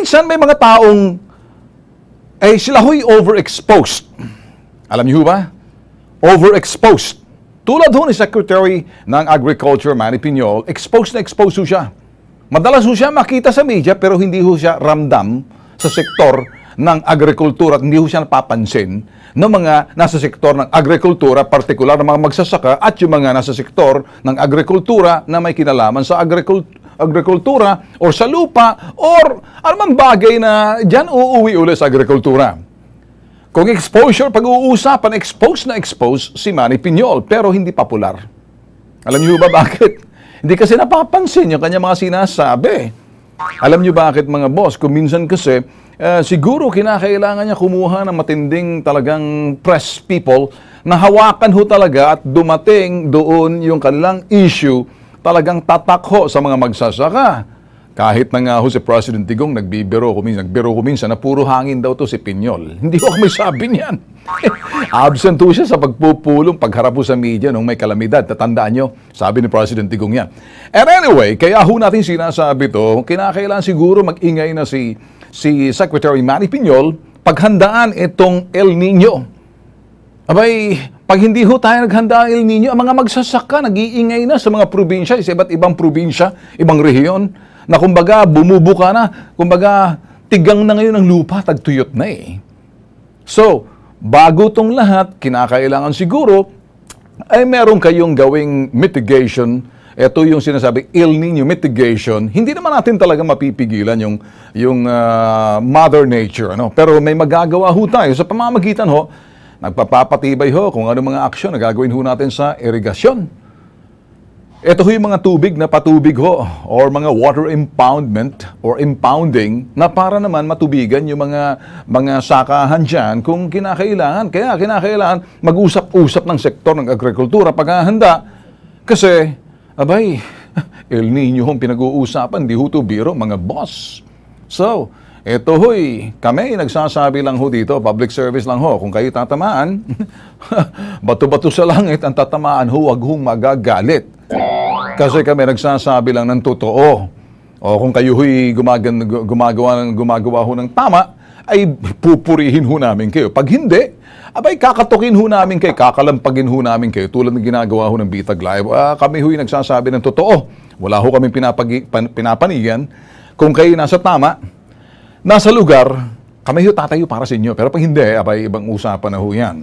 minsan may mga taong, sila ho'y overexposed. Alam niyo ba? Overexposed. Tulad ho ni Secretary ng Agriculture, Manny Piñol, exposed na exposed ho siya. Madalas ho siya makita sa media pero hindi ho siya ramdam sa sektor ng agrikultura at hindi ho siya napapansin ng mga nasa sektor ng agrikultura, partikular ng mga magsasaka at yung mga nasa sektor ng agrikultura na may kinalaman sa agrikultura or sa lupa or anumang bagay na dyan uuwi ulit sa agrikultura. Kung exposure, pag-uusapan, exposed na exposed si Manny Piñol, pero hindi popular. Alam niyo ba bakit? Hindi kasi napapansin yung kanya mga sinasabi. Alam niyo bakit mga boss? Kung minsan kasi, siguro kinakailangan niya kumuha ng matinding talagang press people na hawakan ho talaga at dumating doon yung kanilang issue, talagang tatak ho sa mga magsasaka. Kahit na nga ho si President Digong nagbiro ko minsan na puro hangin daw to si Piñol. Hindi ko may sabi niyan. Absent ho siya sa pagpupulong, pagharap ho sa media nung may kalamidad. Tatandaan nyo, sabi ni President Digong yan. And anyway, kaya ho natin sinasabi to, kinakailangan siguro mag-ingay na si Secretary Manny Piñol paghandaan itong El Nino. Abay, pag hindi ho tayo naghanda ang El Nino, ang mga magsasaka nag-iingay na sa mga probinsya, sa iba't ibang probinsya, ibang rehiyon, na kumbaga bumubuka na, kumbaga tigang na ngayon ang lupa, tagtuyot na eh. So, bago tong lahat, kinakailangan siguro ay meron kayong gawing mitigation. Ito yung sinasabi, El Nino mitigation. Hindi naman natin talaga mapipigilan yung Mother Nature. Ano? Pero may magagawa ho tayo sa pamamagitan ho, nagpapapatibay ho kung ano mga aksyon na gagawin ho natin sa irigasyon. Ito ho yung mga tubig na patubig ho or mga water impoundment or impounding na para naman matubigan yung mga sakahan dyan kung kinakailangan. Kaya kinakailangan mag-usap-usap ng sektor ng agrikultura paghahanda. Kasi, abay, El Nino hong pinag-uusapan, di ho to biro, mga boss. So, ito ho'y, kami nagsasabi lang ho dito, public service lang ho, kung kayo tatamaan, bato-bato sa langit, ang tatamaan ho, wag hong magagalit. Kasi kami nagsasabi lang ng totoo. O kung kayo ho'y gumagawa ho ng tama, ay pupurihin ho namin kayo. Pag hindi, abay kakatukin ho namin kayo, kakalampagin ho namin kayo, tulad ng ginagawa ho ng Bitag Live. Kami ho'y nagsasabi ng totoo. Wala ho kami pinapanigan. Kung kayo nasa tama, nasa lugar, kami ho tatayo para sa inyo. Pero pag hindi, abay ibang usapan na ho yan.